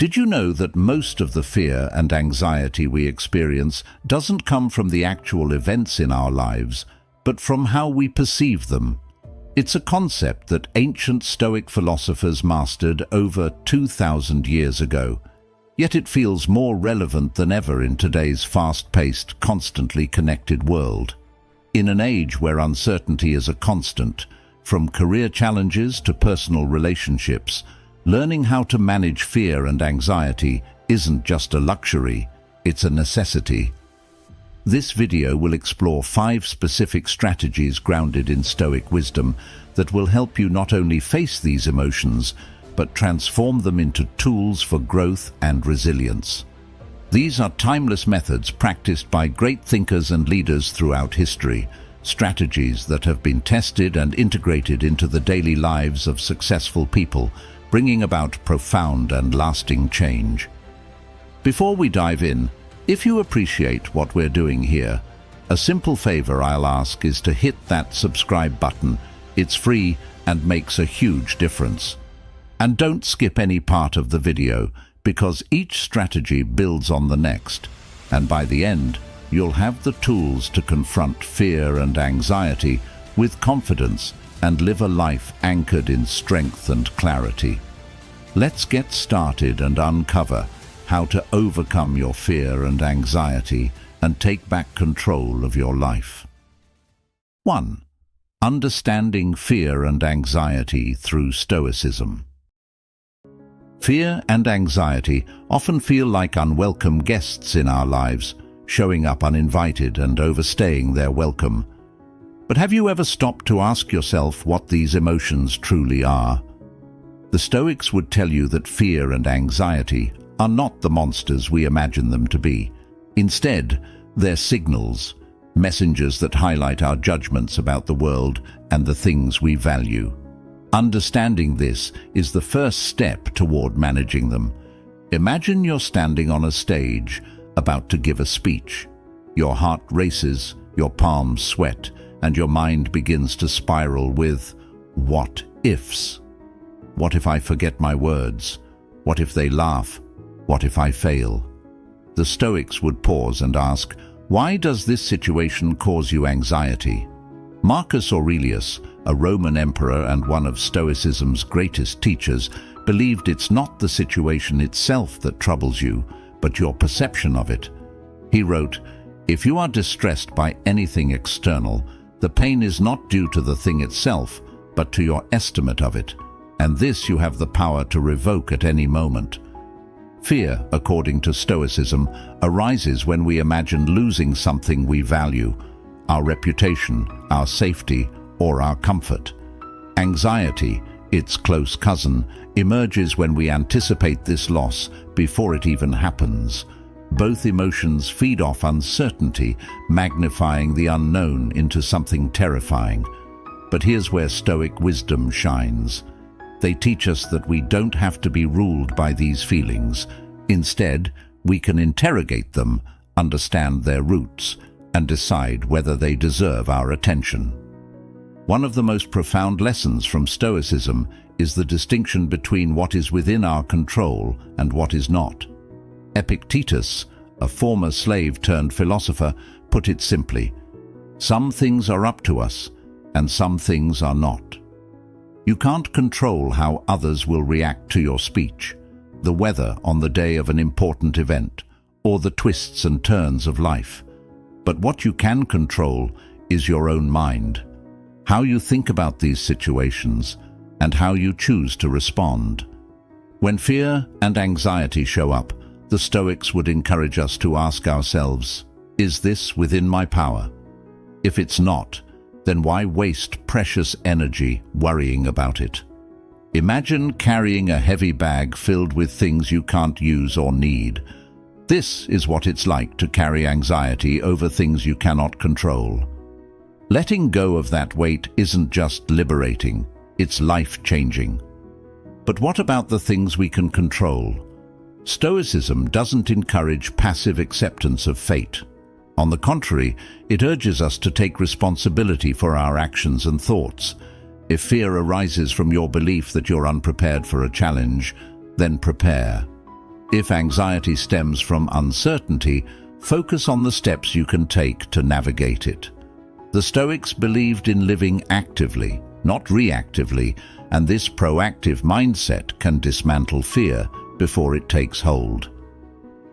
Did you know that most of the fear and anxiety we experience doesn't come from the actual events in our lives, but from how we perceive them? It's a concept that ancient Stoic philosophers mastered over 2,000 years ago, yet it feels more relevant than ever in today's fast-paced, constantly connected world. In an age where uncertainty is a constant, from career challenges to personal relationships, learning how to manage fear and anxiety isn't just a luxury, it's a necessity. This video will explore 5 specific strategies grounded in Stoic wisdom that will help you not only face these emotions, but transform them into tools for growth and resilience. These are timeless methods practiced by great thinkers and leaders throughout history, strategies that have been tested and integrated into the daily lives of successful people, bringing about profound and lasting change. Before we dive in, if you appreciate what we're doing here, a simple favor I'll ask is to hit that subscribe button. It's free and makes a huge difference. And don't skip any part of the video, because each strategy builds on the next, and by the end, you'll have the tools to confront fear and anxiety with confidence and live a life anchored in strength and clarity. Let's get started and uncover how to overcome your fear and anxiety and take back control of your life. 1. Understanding fear and anxiety through Stoicism. Fear and anxiety often feel like unwelcome guests in our lives, showing up uninvited and overstaying their welcome. But have you ever stopped to ask yourself what these emotions truly are? The Stoics would tell you that fear and anxiety are not the monsters we imagine them to be. Instead, they're signals, messengers that highlight our judgments about the world and the things we value. Understanding this is the first step toward managing them. Imagine you're standing on a stage, about to give a speech. Your heart races, your palms sweat, and your mind begins to spiral with what ifs. What if I forget my words? What if they laugh? What if I fail? The Stoics would pause and ask, why does this situation cause you anxiety? Marcus Aurelius, a Roman emperor and one of Stoicism's greatest teachers, believed it's not the situation itself that troubles you, but your perception of it. He wrote, "If you are distressed by anything external, the pain is not due to the thing itself, but to your estimate of it, and this you have the power to revoke at any moment." Fear, according to Stoicism, arises when we imagine losing something we value, our reputation, our safety, or our comfort. Anxiety, its close cousin, emerges when we anticipate this loss before it even happens. Both emotions feed off uncertainty, magnifying the unknown into something terrifying. But here's where Stoic wisdom shines. They teach us that we don't have to be ruled by these feelings. Instead, we can interrogate them, understand their roots, and decide whether they deserve our attention. One of the most profound lessons from Stoicism is the distinction between what is within our control and what is not. Epictetus, a former slave-turned-philosopher, put it simply, "Some things are up to us, and some things are not." You can't control how others will react to your speech, the weather on the day of an important event, or the twists and turns of life. But what you can control is your own mind, how you think about these situations, and how you choose to respond. When fear and anxiety show up, the Stoics would encourage us to ask ourselves, is this within my power? If it's not, then why waste precious energy worrying about it? Imagine carrying a heavy bag filled with things you can't use or need. This is what it's like to carry anxiety over things you cannot control. Letting go of that weight isn't just liberating, it's life-changing. But what about the things we can control? Stoicism doesn't encourage passive acceptance of fate. On the contrary, it urges us to take responsibility for our actions and thoughts. If fear arises from your belief that you're unprepared for a challenge, then prepare. If anxiety stems from uncertainty, focus on the steps you can take to navigate it. The Stoics believed in living actively, not reactively, and this proactive mindset can dismantle fear before it takes hold.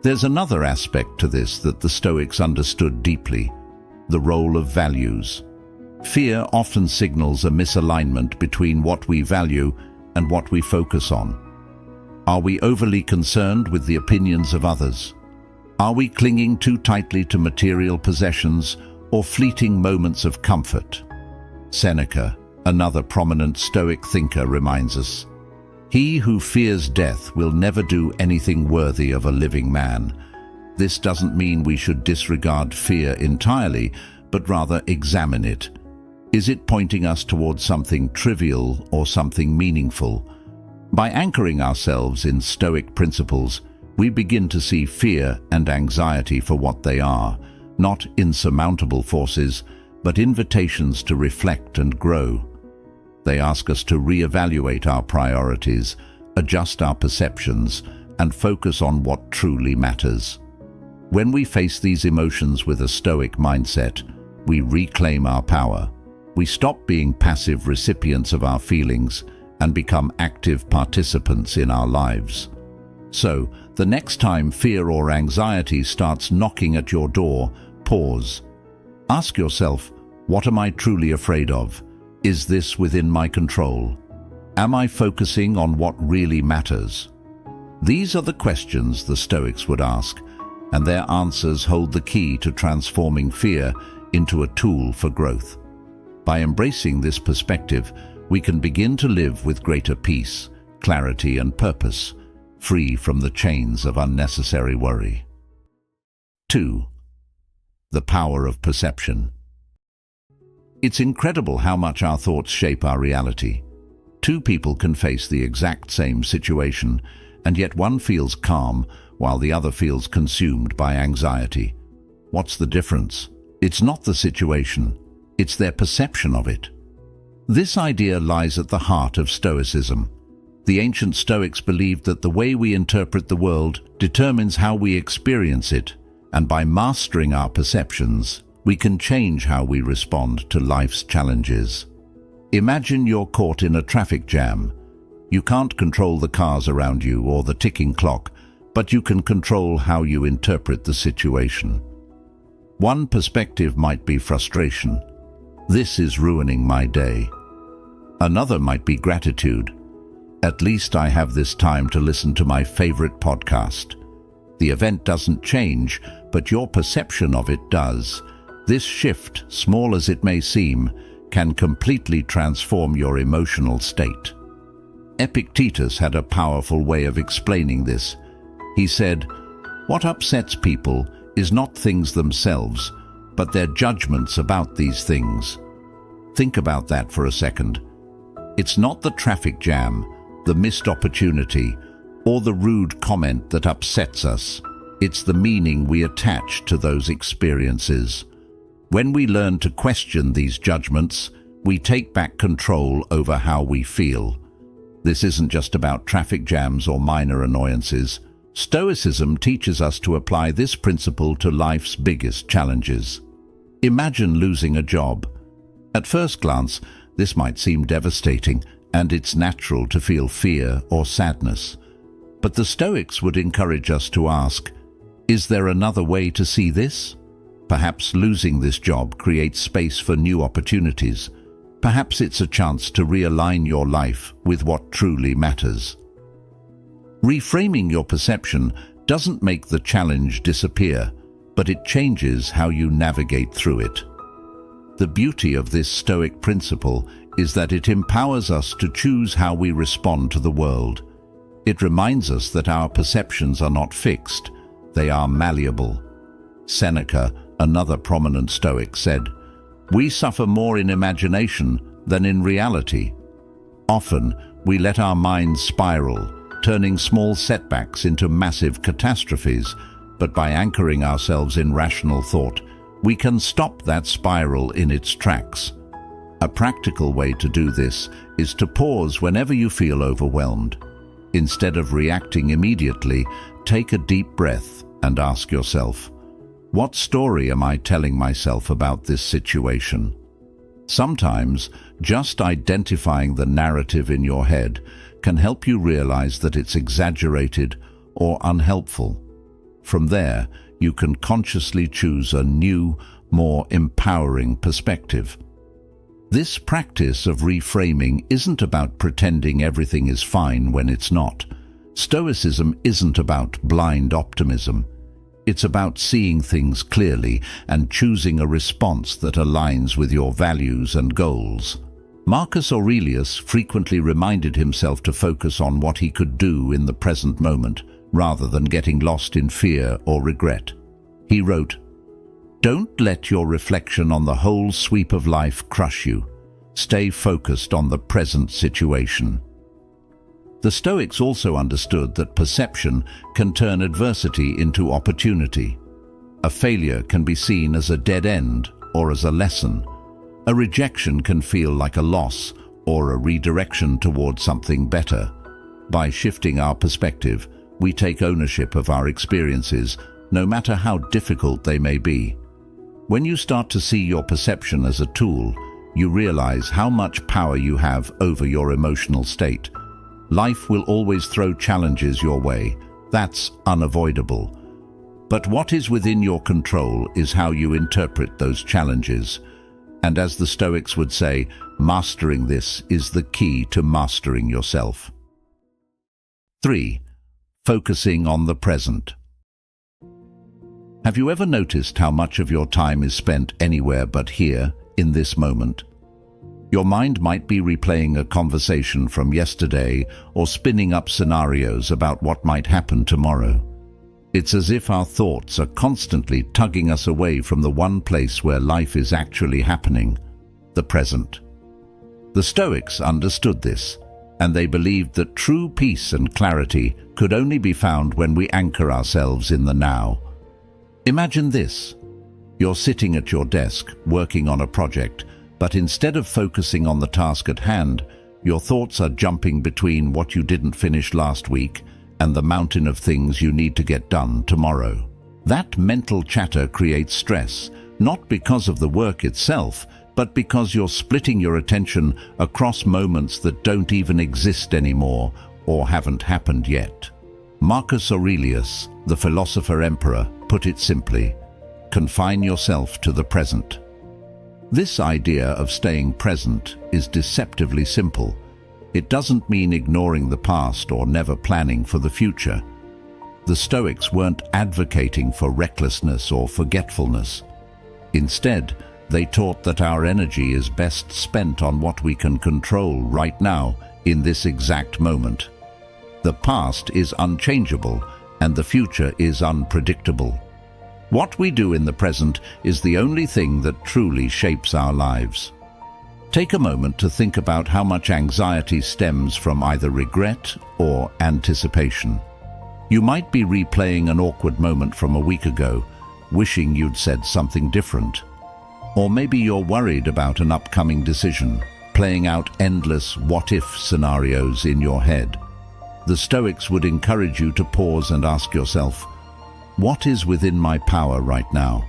There's another aspect to this that the Stoics understood deeply: the role of values. Fear often signals a misalignment between what we value and what we focus on. Are we overly concerned with the opinions of others? Are we clinging too tightly to material possessions or fleeting moments of comfort? Seneca, another prominent Stoic thinker, reminds us, "He who fears death will never do anything worthy of a living man." This doesn't mean we should disregard fear entirely, but rather examine it. Is it pointing us towards something trivial or something meaningful? By anchoring ourselves in Stoic principles, we begin to see fear and anxiety for what they are, not insurmountable forces, but invitations to reflect and grow. They ask us to reevaluate our priorities, adjust our perceptions, and focus on what truly matters. When we face these emotions with a Stoic mindset, we reclaim our power. We stop being passive recipients of our feelings and become active participants in our lives. So, the next time fear or anxiety starts knocking at your door, pause. Ask yourself, what am I truly afraid of? Is this within my control? Am I focusing on what really matters? These are the questions the Stoics would ask, and their answers hold the key to transforming fear into a tool for growth. By embracing this perspective, we can begin to live with greater peace, clarity, and purpose, free from the chains of unnecessary worry. 2. The power of perception. It's incredible how much our thoughts shape our reality. Two people can face the exact same situation, and yet one feels calm while the other feels consumed by anxiety. What's the difference? It's not the situation, it's their perception of it. This idea lies at the heart of Stoicism. The ancient Stoics believed that the way we interpret the world determines how we experience it, and by mastering our perceptions, we can change how we respond to life's challenges. Imagine you're caught in a traffic jam. You can't control the cars around you or the ticking clock, but you can control how you interpret the situation. One perspective might be frustration. This is ruining my day. Another might be gratitude. At least I have this time to listen to my favorite podcast. The event doesn't change, but your perception of it does. This shift, small as it may seem, can completely transform your emotional state. Epictetus had a powerful way of explaining this. He said, "What upsets people is not things themselves, but their judgments about these things." Think about that for a second. It's not the traffic jam, the missed opportunity, or the rude comment that upsets us. It's the meaning we attach to those experiences. When we learn to question these judgments, we take back control over how we feel. This isn't just about traffic jams or minor annoyances. Stoicism teaches us to apply this principle to life's biggest challenges. Imagine losing a job. At first glance, this might seem devastating, and it's natural to feel fear or sadness. But the Stoics would encourage us to ask, is there another way to see this? Perhaps losing this job creates space for new opportunities. Perhaps it's a chance to realign your life with what truly matters. Reframing your perception doesn't make the challenge disappear, but it changes how you navigate through it. The beauty of this Stoic principle is that it empowers us to choose how we respond to the world. It reminds us that our perceptions are not fixed, they are malleable. Seneca, another prominent Stoic, said, "We suffer more in imagination than in reality." Often, we let our minds spiral, turning small setbacks into massive catastrophes, but by anchoring ourselves in rational thought, we can stop that spiral in its tracks. A practical way to do this is to pause whenever you feel overwhelmed. Instead of reacting immediately, take a deep breath and ask yourself, what story am I telling myself about this situation? Sometimes, just identifying the narrative in your head can help you realize that it's exaggerated or unhelpful. From there, you can consciously choose a new, more empowering perspective. This practice of reframing isn't about pretending everything is fine when it's not. Stoicism isn't about blind optimism. It's about seeing things clearly and choosing a response that aligns with your values and goals. Marcus Aurelius frequently reminded himself to focus on what he could do in the present moment, rather than getting lost in fear or regret. He wrote, "Don't let your reflection on the whole sweep of life crush you. Stay focused on the present situation." The Stoics also understood that perception can turn adversity into opportunity. A failure can be seen as a dead end or as a lesson. A rejection can feel like a loss or a redirection toward something better. By shifting our perspective, we take ownership of our experiences, no matter how difficult they may be. When you start to see your perception as a tool, you realize how much power you have over your emotional state. Life will always throw challenges your way. That's unavoidable. But what is within your control is how you interpret those challenges. And as the Stoics would say, mastering this is the key to mastering yourself. 3. Focusing on the present. Have you ever noticed how much of your time is spent anywhere but here, in this moment? Your mind might be replaying a conversation from yesterday or spinning up scenarios about what might happen tomorrow. It's as if our thoughts are constantly tugging us away from the one place where life is actually happening, the present. The Stoics understood this, and they believed that true peace and clarity could only be found when we anchor ourselves in the now. Imagine this. You're sitting at your desk, working on a project, but instead of focusing on the task at hand, your thoughts are jumping between what you didn't finish last week and the mountain of things you need to get done tomorrow. That mental chatter creates stress, not because of the work itself, but because you're splitting your attention across moments that don't even exist anymore or haven't happened yet. Marcus Aurelius, the philosopher emperor, put it simply, confine yourself to the present. This idea of staying present is deceptively simple. It doesn't mean ignoring the past or never planning for the future. The Stoics weren't advocating for recklessness or forgetfulness. Instead, they taught that our energy is best spent on what we can control right now, in this exact moment. The past is unchangeable, and the future is unpredictable. What we do in the present is the only thing that truly shapes our lives. Take a moment to think about how much anxiety stems from either regret or anticipation. You might be replaying an awkward moment from a week ago, wishing you'd said something different. Or maybe you're worried about an upcoming decision, playing out endless what-if scenarios in your head. The Stoics would encourage you to pause and ask yourself, what is within my power right now?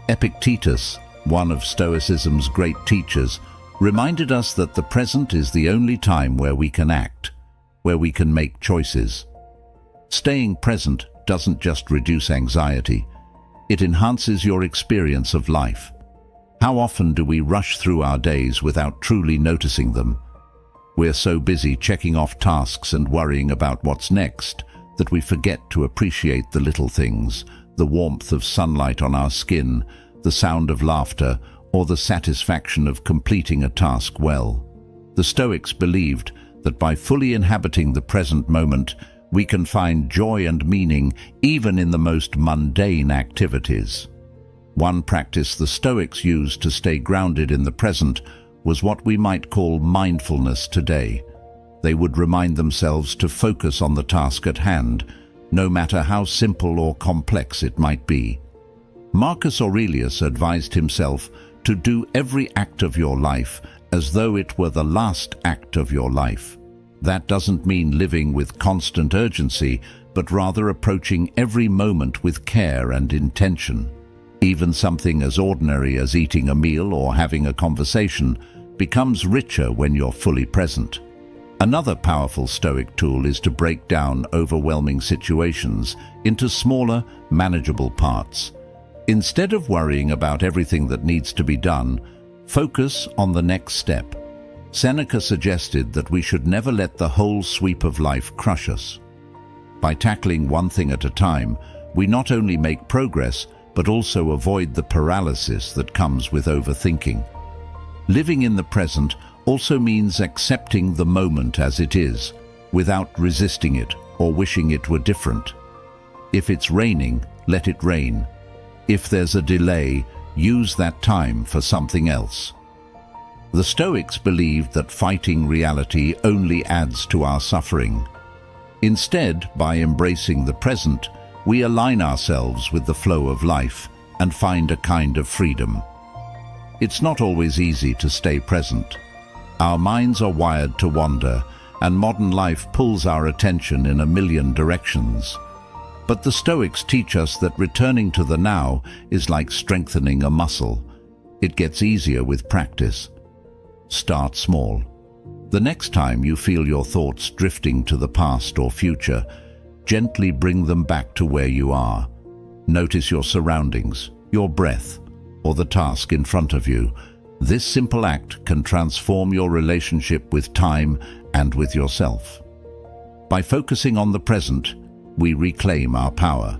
Epictetus, one of Stoicism's great teachers, reminded us that the present is the only time where we can act, where we can make choices. Staying present doesn't just reduce anxiety, it enhances your experience of life. How often do we rush through our days without truly noticing them? We're so busy checking off tasks and worrying about what's next that we forget to appreciate the little things, the warmth of sunlight on our skin, the sound of laughter, or the satisfaction of completing a task well. The Stoics believed that by fully inhabiting the present moment, we can find joy and meaning even in the most mundane activities. One practice the Stoics used to stay grounded in the present was what we might call mindfulness today. They would remind themselves to focus on the task at hand, no matter how simple or complex it might be. Marcus Aurelius advised himself to do every act of your life as though it were the last act of your life. That doesn't mean living with constant urgency, but rather approaching every moment with care and intention. Even something as ordinary as eating a meal or having a conversation becomes richer when you're fully present. Another powerful Stoic tool is to break down overwhelming situations into smaller, manageable parts. Instead of worrying about everything that needs to be done, focus on the next step. Seneca suggested that we should never let the whole sweep of life crush us. By tackling one thing at a time, we not only make progress, but also avoid the paralysis that comes with overthinking. Living in the present also means accepting the moment as it is, without resisting it or wishing it were different. If it's raining, let it rain. If there's a delay, use that time for something else. The Stoics believed that fighting reality only adds to our suffering. Instead, by embracing the present, we align ourselves with the flow of life and find a kind of freedom. It's not always easy to stay present. Our minds are wired to wander, and modern life pulls our attention in a million directions. But the Stoics teach us that returning to the now is like strengthening a muscle. It gets easier with practice. Start small. The next time you feel your thoughts drifting to the past or future, gently bring them back to where you are. Notice your surroundings, your breath, or the task in front of you. This simple act can transform your relationship with time and with yourself. By focusing on the present, we reclaim our power.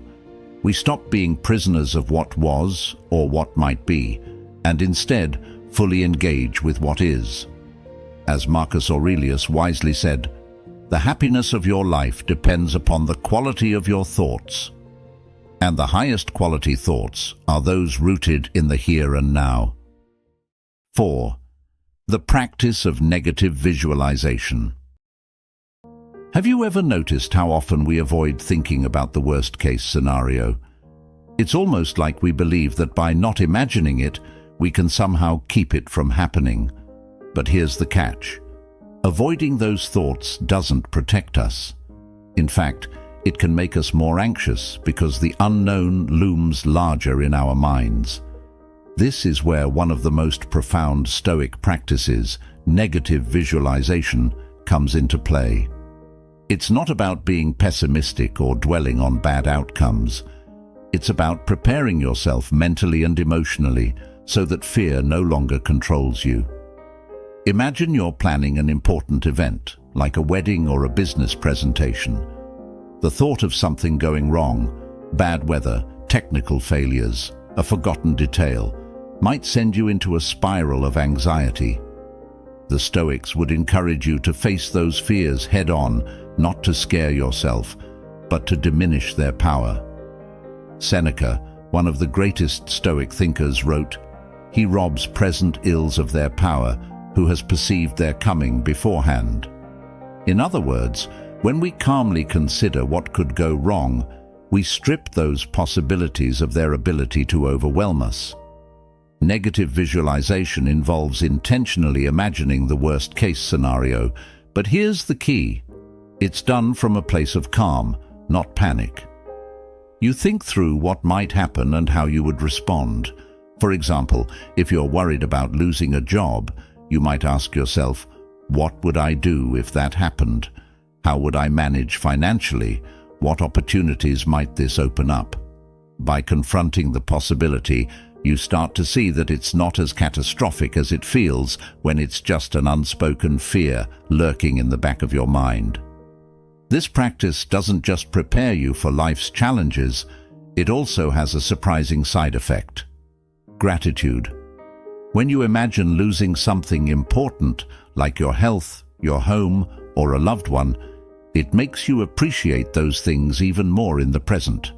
We stop being prisoners of what was or what might be, and instead fully engage with what is. As Marcus Aurelius wisely said, "The happiness of your life depends upon the quality of your thoughts." And the highest quality thoughts are those rooted in the here and now. 4. The practice of negative visualization. Have you ever noticed how often we avoid thinking about the worst-case scenario? It's almost like we believe that by not imagining it, we can somehow keep it from happening. But here's the catch. Avoiding those thoughts doesn't protect us. In fact, it can make us more anxious because the unknown looms larger in our minds. This is where one of the most profound Stoic practices, negative visualization, comes into play. It's not about being pessimistic or dwelling on bad outcomes. It's about preparing yourself mentally and emotionally so that fear no longer controls you. Imagine you're planning an important event, like a wedding or a business presentation. The thought of something going wrong, bad weather, technical failures, a forgotten detail, might send you into a spiral of anxiety. The Stoics would encourage you to face those fears head-on, not to scare yourself, but to diminish their power. Seneca, one of the greatest Stoic thinkers, wrote, "He robs present ills of their power, who has perceived their coming beforehand." In other words, when we calmly consider what could go wrong, we strip those possibilities of their ability to overwhelm us. Negative visualization involves intentionally imagining the worst-case scenario, but here's the key. It's done from a place of calm, not panic. You think through what might happen and how you would respond. For example, if you're worried about losing a job, you might ask yourself, what would I do if that happened? How would I manage financially? What opportunities might this open up? By confronting the possibility, you start to see that it's not as catastrophic as it feels when it's just an unspoken fear lurking in the back of your mind. This practice doesn't just prepare you for life's challenges, it also has a surprising side effect: gratitude. When you imagine losing something important, like your health, your home, or a loved one, it makes you appreciate those things even more in the present.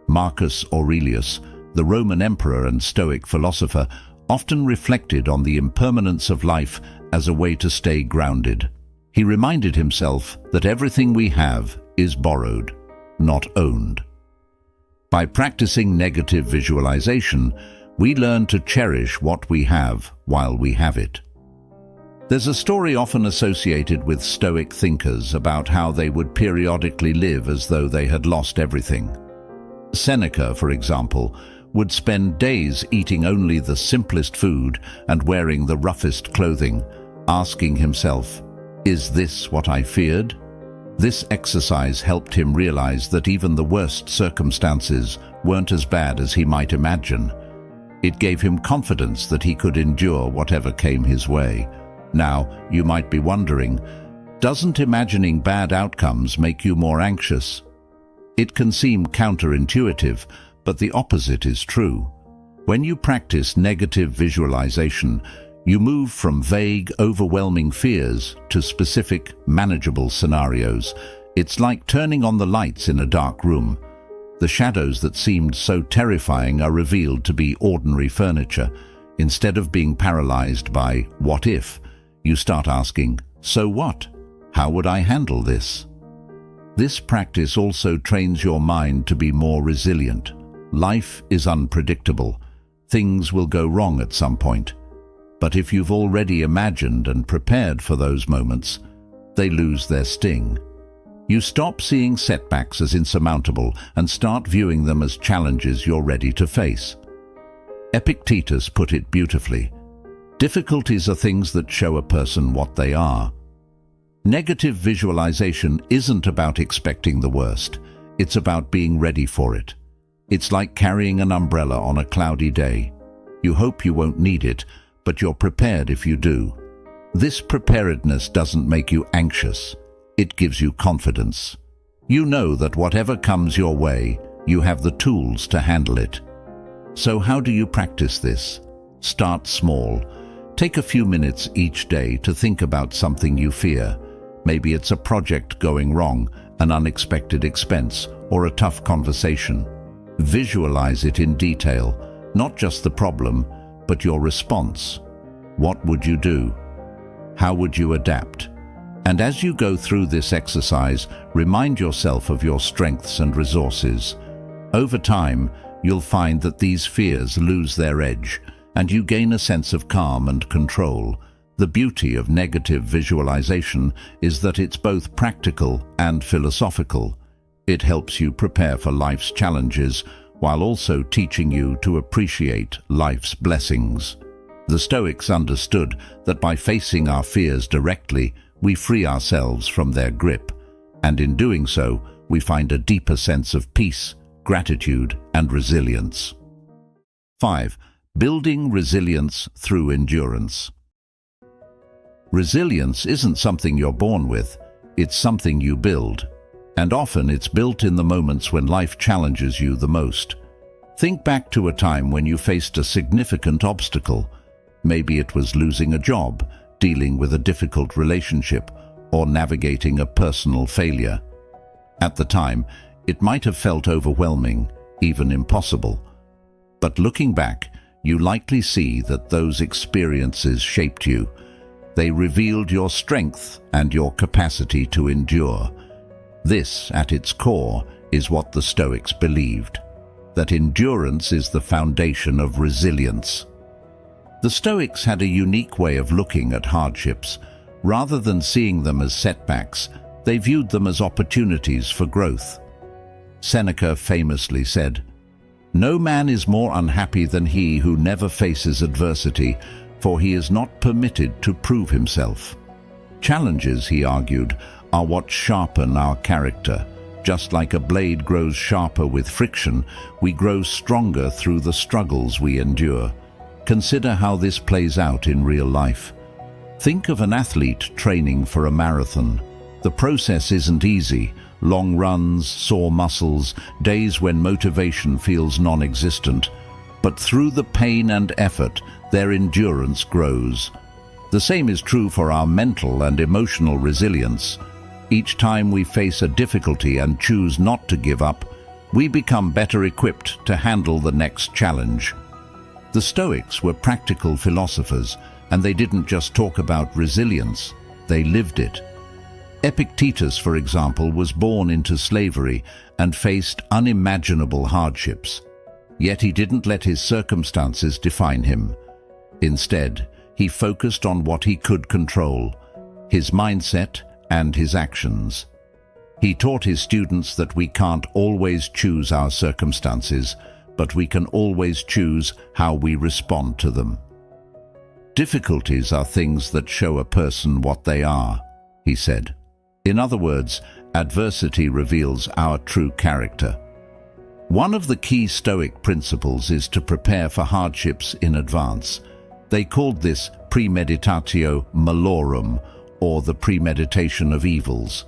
Marcus Aurelius, the Roman emperor and Stoic philosopher, often reflected on the impermanence of life as a way to stay grounded. He reminded himself that everything we have is borrowed, not owned. By practicing negative visualization, we learn to cherish what we have while we have it. There's a story often associated with Stoic thinkers about how they would periodically live as though they had lost everything. Seneca, for example, would spend days eating only the simplest food and wearing the roughest clothing, asking himself, "Is this what I feared?" This exercise helped him realize that even the worst circumstances weren't as bad as he might imagine. It gave him confidence that he could endure whatever came his way. Now, you might be wondering, doesn't imagining bad outcomes make you more anxious? It can seem counterintuitive, but the opposite is true. When you practice negative visualization, you move from vague, overwhelming fears to specific, manageable scenarios. It's like turning on the lights in a dark room. The shadows that seemed so terrifying are revealed to be ordinary furniture. Instead of being paralyzed by "what if?" you start asking, "So what? How would I handle this?" This practice also trains your mind to be more resilient. Life is unpredictable. Things will go wrong at some point. But if you've already imagined and prepared for those moments, they lose their sting. You stop seeing setbacks as insurmountable and start viewing them as challenges you're ready to face. Epictetus put it beautifully. Difficulties are things that show a person what they are. Negative visualization isn't about expecting the worst. It's about being ready for it. It's like carrying an umbrella on a cloudy day. You hope you won't need it, but you're prepared if you do. This preparedness doesn't make you anxious. It gives you confidence. You know that whatever comes your way, you have the tools to handle it. So how do you practice this? Start small. Take a few minutes each day to think about something you fear. Maybe it's a project going wrong, an unexpected expense, or a tough conversation. Visualize it in detail, not just the problem, but your response. What would you do? How would you adapt? And as you go through this exercise, remind yourself of your strengths and resources. Over time, you'll find that these fears lose their edge, and you gain a sense of calm and control. The beauty of negative visualization is that it's both practical and philosophical. It helps you prepare for life's challenges while also teaching you to appreciate life's blessings. The Stoics understood that by facing our fears directly, we free ourselves from their grip, and in doing so, we find a deeper sense of peace, gratitude, and resilience. 5. Building resilience through endurance. Resilience isn't something you're born with, it's something you build. And often it's built in the moments when life challenges you the most. Think back to a time when you faced a significant obstacle. Maybe it was losing a job, dealing with a difficult relationship, or navigating a personal failure. At the time, it might have felt overwhelming, even impossible. But looking back, you likely see that those experiences shaped you. They revealed your strength and your capacity to endure. This, at its core, is what the Stoics believed, that endurance is the foundation of resilience. The Stoics had a unique way of looking at hardships. Rather than seeing them as setbacks, they viewed them as opportunities for growth. Seneca famously said, "No man is more unhappy than he who never faces adversity, for he is not permitted to prove himself." Challenges, he argued, are what sharpen our character. Just like a blade grows sharper with friction, we grow stronger through the struggles we endure. Consider how this plays out in real life. Think of an athlete training for a marathon. The process isn't easy. Long runs, sore muscles, days when motivation feels non-existent. But through the pain and effort, their endurance grows. The same is true for our mental and emotional resilience. Each time we face a difficulty and choose not to give up, we become better equipped to handle the next challenge. The Stoics were practical philosophers, and they didn't just talk about resilience, they lived it. Epictetus, for example, was born into slavery and faced unimaginable hardships. Yet he didn't let his circumstances define him. Instead, He focused on what he could control, his mindset and his actions. He taught his students that we can't always choose our circumstances, but we can always choose how we respond to them. Difficulties are things that show a person what they are, he said. In other words, adversity reveals our true character. One of the key Stoic principles is to prepare for hardships in advance. They called this premeditatio malorum, or the premeditation of evils.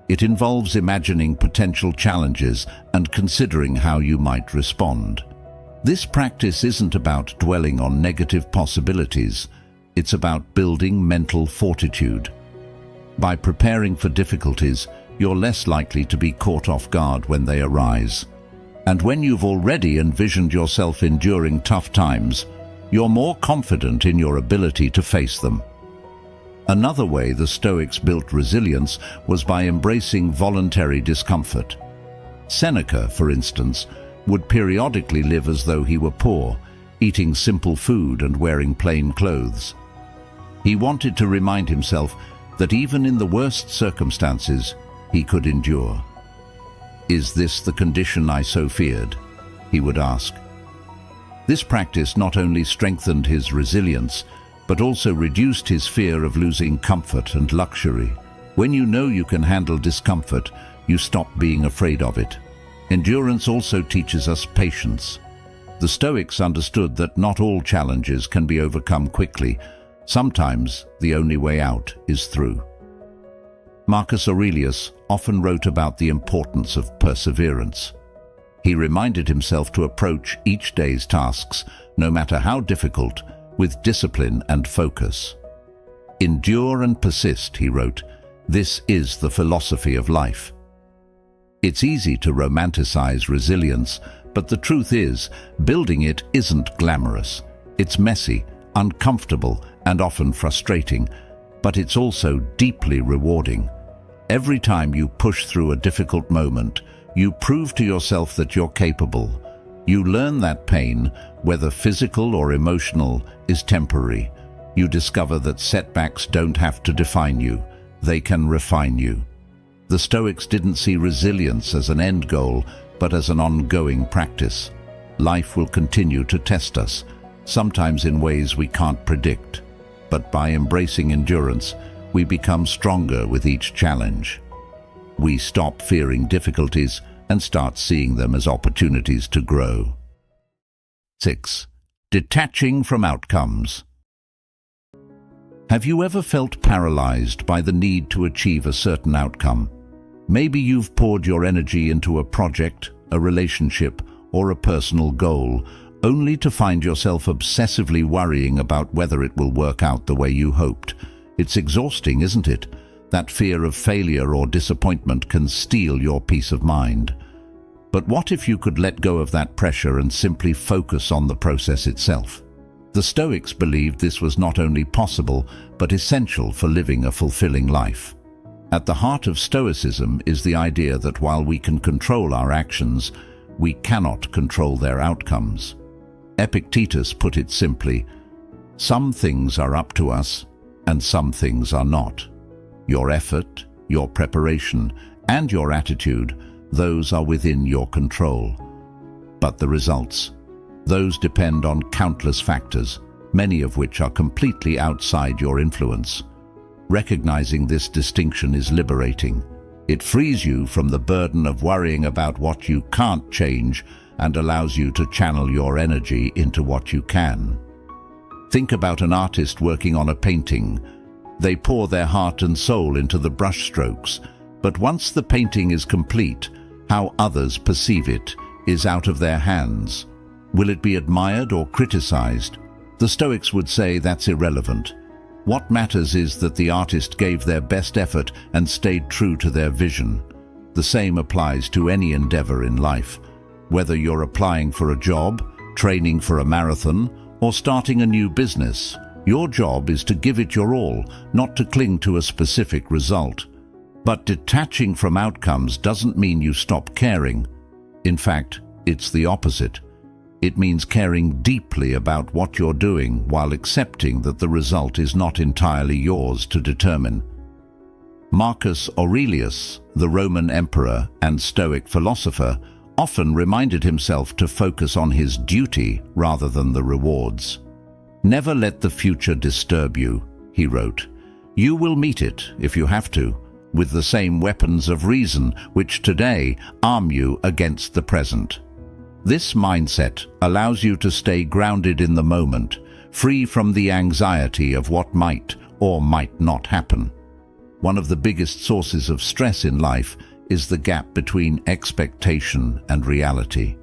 It involves imagining potential challenges and considering how you might respond. This practice isn't about dwelling on negative possibilities. It's about building mental fortitude. By preparing for difficulties, you're less likely to be caught off guard when they arise. And when you've already envisioned yourself enduring tough times, you're more confident in your ability to face them. Another way the Stoics built resilience was by embracing voluntary discomfort. Seneca, for instance, would periodically live as though he were poor, eating simple food and wearing plain clothes. He wanted to remind himself that even in the worst circumstances, he could endure. "Is this the condition I so feared?" he would ask. This practice not only strengthened his resilience, but also reduced his fear of losing comfort and luxury. When you know you can handle discomfort, you stop being afraid of it. Endurance also teaches us patience. The Stoics understood that not all challenges can be overcome quickly. Sometimes the only way out is through. Marcus Aurelius often wrote about the importance of perseverance. He reminded himself to approach each day's tasks, no matter how difficult, with discipline and focus. "Endure and persist," he wrote. "This is the philosophy of life." It's easy to romanticize resilience, but the truth is, building it isn't glamorous. It's messy, uncomfortable, and often frustrating, but it's also deeply rewarding. Every time you push through a difficult moment, you prove to yourself that you're capable. You learn that pain, whether physical or emotional, is temporary. You discover that setbacks don't have to define you. They can refine you. The Stoics didn't see resilience as an end goal, but as an ongoing practice. Life will continue to test us, sometimes in ways we can't predict. But by embracing endurance, we become stronger with each challenge. We stop fearing difficulties and start seeing them as opportunities to grow. 6. Detaching from outcomes. Have you ever felt paralyzed by the need to achieve a certain outcome? Maybe you've poured your energy into a project, a relationship, or a personal goal, only to find yourself obsessively worrying about whether it will work out the way you hoped. It's exhausting, isn't it? That fear of failure or disappointment can steal your peace of mind. But what if you could let go of that pressure and simply focus on the process itself? The Stoics believed this was not only possible, but essential for living a fulfilling life. At the heart of Stoicism is the idea that while we can control our actions, we cannot control their outcomes. Epictetus put it simply, "Some things are up to us, and some things are not. Your effort, your preparation, and your attitude, those are within your control. But the results, those depend on countless factors, many of which are completely outside your influence." Recognizing this distinction is liberating. It frees you from the burden of worrying about what you can't change and allows you to channel your energy into what you can. Think about an artist working on a painting. They pour their heart and soul into the brushstrokes, but once the painting is complete, how others perceive it is out of their hands. Will it be admired or criticized? The Stoics would say that's irrelevant. What matters is that the artist gave their best effort and stayed true to their vision. The same applies to any endeavor in life. Whether you're applying for a job, training for a marathon, or starting a new business, your job is to give it your all, not to cling to a specific result. But detaching from outcomes doesn't mean you stop caring. In fact, it's the opposite. It means caring deeply about what you're doing while accepting that the result is not entirely yours to determine. Marcus Aurelius, the Roman emperor and Stoic philosopher, often reminded himself to focus on his duty rather than the rewards. "Never let the future disturb you," he wrote. "You will meet it, if you have to, with the same weapons of reason which today arm you against the present." This mindset allows you to stay grounded in the moment, free from the anxiety of what might or might not happen. One of the biggest sources of stress in life is the gap between expectation and reality.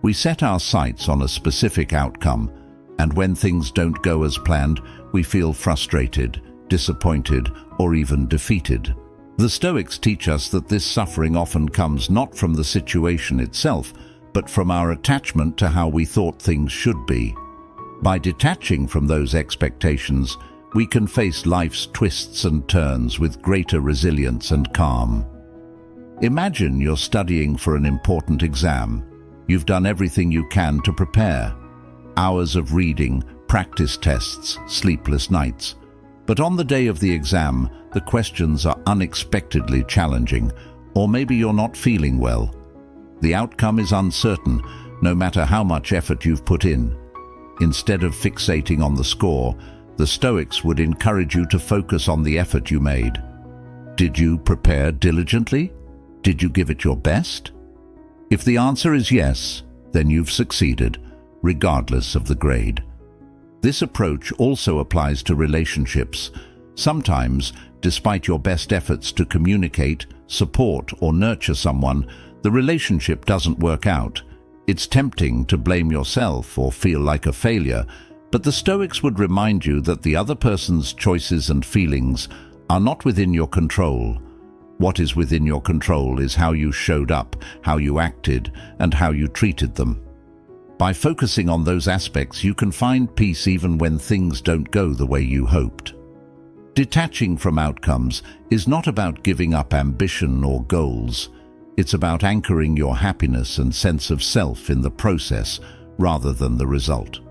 We set our sights on a specific outcome, and when things don't go as planned, we feel frustrated, disappointed, or even defeated. The Stoics teach us that this suffering often comes not from the situation itself, but from our attachment to how we thought things should be. By detaching from those expectations, we can face life's twists and turns with greater resilience and calm. Imagine you're studying for an important exam. You've done everything you can to prepare. Hours of reading, practice tests, sleepless nights. But on the day of the exam, the questions are unexpectedly challenging, or maybe you're not feeling well. The outcome is uncertain, no matter how much effort you've put in. Instead of fixating on the score, the Stoics would encourage you to focus on the effort you made. Did you prepare diligently? Did you give it your best? If the answer is yes, then you've succeeded, regardless of the grade. This approach also applies to relationships. Sometimes, despite your best efforts to communicate, support, or nurture someone, the relationship doesn't work out. It's tempting to blame yourself or feel like a failure, but the Stoics would remind you that the other person's choices and feelings are not within your control. What is within your control is how you showed up, how you acted, and how you treated them. By focusing on those aspects, you can find peace even when things don't go the way you hoped. Detaching from outcomes is not about giving up ambition or goals. It's about anchoring your happiness and sense of self in the process rather than the result.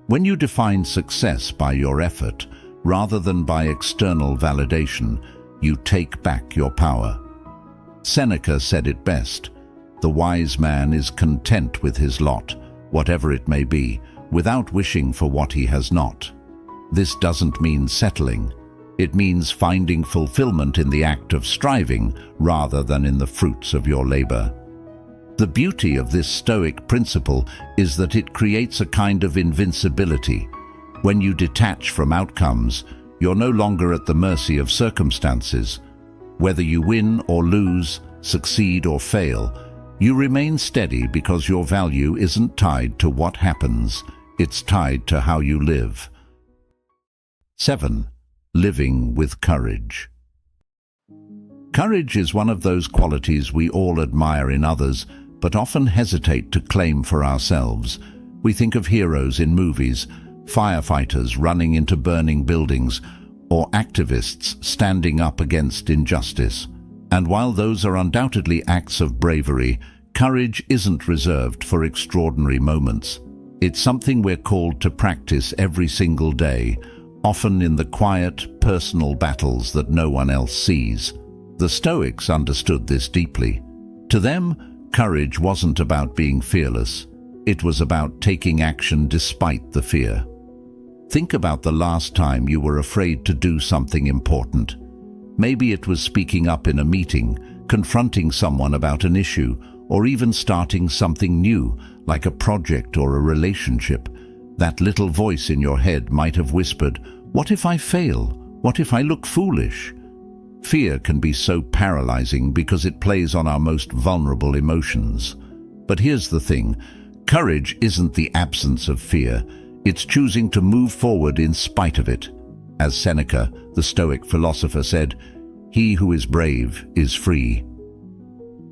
When you define success by your effort rather than by external validation, you take back your power. Seneca said it best: "The wise man is content with his lot, whatever it may be, without wishing for what he has not." This doesn't mean settling. It means finding fulfillment in the act of striving rather than in the fruits of your labor. The beauty of this Stoic principle is that it creates a kind of invincibility. When you detach from outcomes, you're no longer at the mercy of circumstances. Whether you win or lose, succeed or fail, you remain steady because your value isn't tied to what happens, it's tied to how you live. 7. Living with courage. Courage is one of those qualities we all admire in others, but often hesitate to claim for ourselves. We think of heroes in movies, firefighters running into burning buildings, or activists standing up against injustice. And while those are undoubtedly acts of bravery, courage isn't reserved for extraordinary moments. It's something we're called to practice every single day, often in the quiet, personal battles that no one else sees. The Stoics understood this deeply. To them, courage wasn't about being fearless. It was about taking action despite the fear. Think about the last time you were afraid to do something important. Maybe it was speaking up in a meeting, confronting someone about an issue, or even starting something new, like a project or a relationship. That little voice in your head might have whispered, "What if I fail? What if I look foolish?" Fear can be so paralyzing because it plays on our most vulnerable emotions. But here's the thing: courage isn't the absence of fear. It's choosing to move forward in spite of it. As Seneca, the Stoic philosopher, said, "He who is brave is free."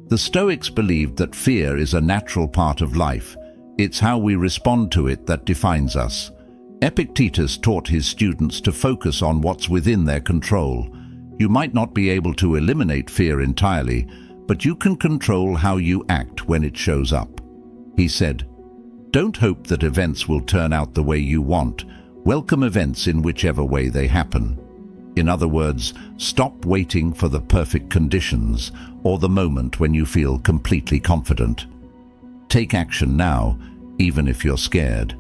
The Stoics believed that fear is a natural part of life. It's how we respond to it that defines us. Epictetus taught his students to focus on what's within their control. You might not be able to eliminate fear entirely, but you can control how you act when it shows up. He said, Don't hope that events will turn out the way you want. Welcome events in whichever way they happen. In other words, stop waiting for the perfect conditions or the moment when you feel completely confident. Take action now, even if you're scared.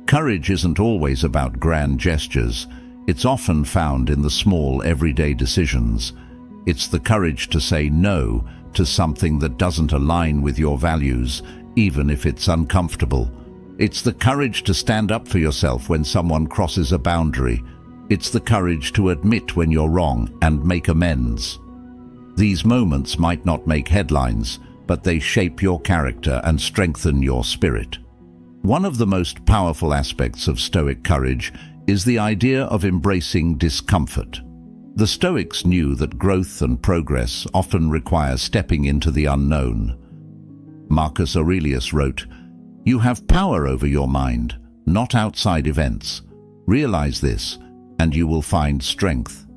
Courage isn't always about grand gestures. It's often found in the small, everyday decisions. It's the courage to say no to something that doesn't align with your values, even if it's uncomfortable. It's the courage to stand up for yourself when someone crosses a boundary. It's the courage to admit when you're wrong and make amends. These moments might not make headlines, but they shape your character and strengthen your spirit. One of the most powerful aspects of Stoic courage is the idea of embracing discomfort. The Stoics knew that growth and progress often require stepping into the unknown. Marcus Aurelius wrote, "You have power over your mind, not outside events. Realize this, and you will find strength."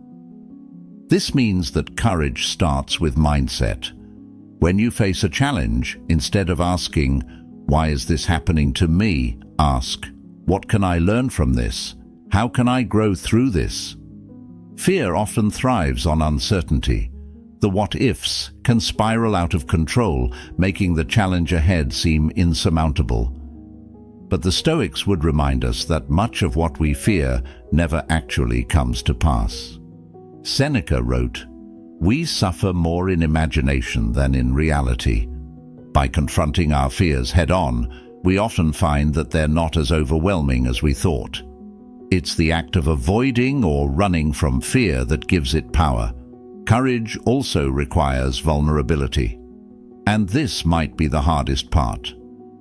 This means that courage starts with mindset. When you face a challenge, instead of asking, "Why is this happening to me?" ask, "What can I learn from this? How can I grow through this?" Fear often thrives on uncertainty. The what-ifs can spiral out of control, making the challenge ahead seem insurmountable. But the Stoics would remind us that much of what we fear never actually comes to pass. Seneca wrote, "We suffer more in imagination than in reality." By confronting our fears head-on, we often find that they're not as overwhelming as we thought. It's the act of avoiding or running from fear that gives it power. Courage also requires vulnerability. And this might be the hardest part.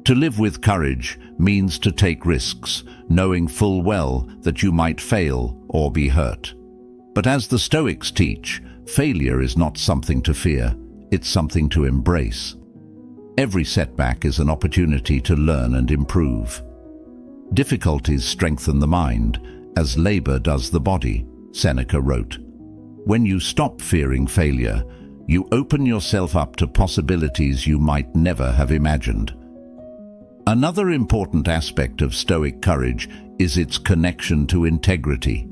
To live with courage means to take risks, knowing full well that you might fail or be hurt. But as the Stoics teach, failure is not something to fear, it's something to embrace. Every setback is an opportunity to learn and improve. Difficulties strengthen the mind, as labor does the body, Seneca wrote. When you stop fearing failure, you open yourself up to possibilities you might never have imagined. Another important aspect of Stoic courage is its connection to integrity.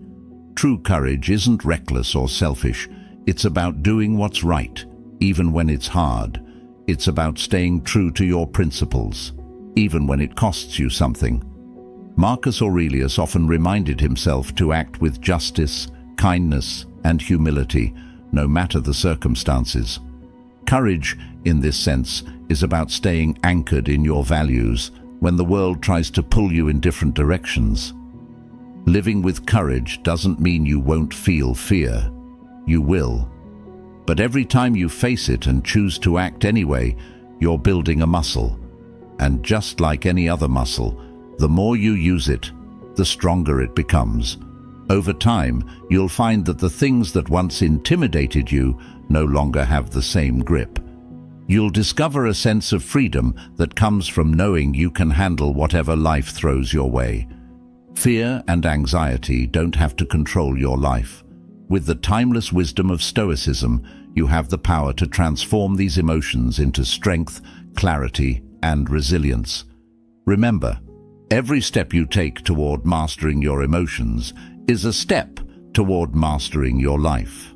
True courage isn't reckless or selfish. It's about doing what's right, even when it's hard. It's about staying true to your principles, even when it costs you something. Marcus Aurelius often reminded himself to act with justice, kindness, and humility, no matter the circumstances. Courage, in this sense, is about staying anchored in your values when the world tries to pull you in different directions. Living with courage doesn't mean you won't feel fear. You will. But every time you face it and choose to act anyway, you're building a muscle. And just like any other muscle, the more you use it, the stronger it becomes. Over time, you'll find that the things that once intimidated you no longer have the same grip. You'll discover a sense of freedom that comes from knowing you can handle whatever life throws your way. Fear and anxiety don't have to control your life. With the timeless wisdom of Stoicism, you have the power to transform these emotions into strength, clarity, and resilience. Remember, every step you take toward mastering your emotions is a step toward mastering your life.